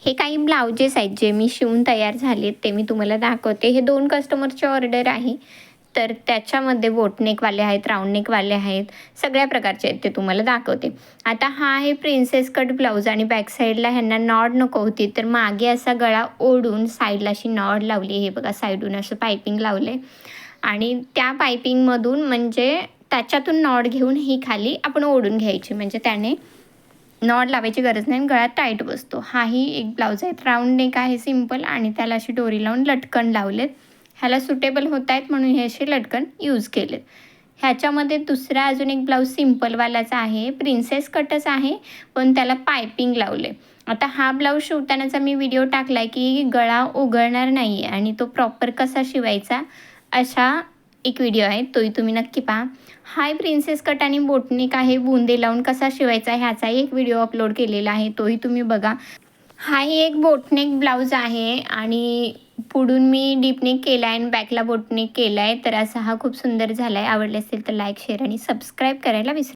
हे काही ब्लाउजेस आहेत जे मी शिवून तयार झालेत ते मी तुम्हाला दाखवते. हे 2 कस्टमरची ऑर्डर आहे. तर त्याच्यामध्ये बोटनेकवाले आहेत, राउंड नेकवाले आहेत, सगळ्या प्रकारचे आहेत ते तुम्हाला दाखवते. आता हा आहे प्रिन्सेस कट ब्लाऊज आणि बॅक साईडला ह्यांना नॉड नको होती, तर मागे असा गळा ओढून साईडला अशी नॉड लावली. हे बघा साईडून असं पायपिंग लावले आणि त्या पायपिंगमधून म्हणजे त्याच्यातून नॉड घेऊन ही खाली आपण ओढून घ्यायची, म्हणजे त्याने नॉड लावायची गरज नाही आणि गळा टाईट बसतो. हाही एक ब्लाऊज आहे. राउंड नेक आहे सिंपल आणि त्याला अशी दोरी लावून लटकन लावलेत. ह्याला सुटेबल होत आहेत म्हणून हे असे लटकन यूज केलेत. ह्याच्यामध्ये दुसरा अजून एक ब्लाऊज सिंपलवालाचा आहे. प्रिन्सेस कटच आहे पण त्याला पायपिंग लावले. आता हा ब्लाऊज शिवतानाचा मी व्हिडिओ टाकला आहे की गळा उघडणार नाही आहे आणि तो प्रॉपर कसा शिवायचा अशा एक व्हिडिओ आहे, तोही तुम्ही नक्की पहा. हाय प्रिन्सेस कट आणि बोटनेक आहे, बुंदे लावून कसा शिवायचा ह्याचाही एक व्हिडिओ अपलोड केलेला आहे, तोही तुम्ही बघा. हाही एक बोटनेक ब्लाऊज आहे आणि पुढून मी डीपनेक केला आहे आणि बॅकला बोटनेक केला आहे. तर असा हा खूप सुंदर झाला आहे. आवडले असेल तर लाईक, शेअर आणि सबस्क्राईब करायला विसरू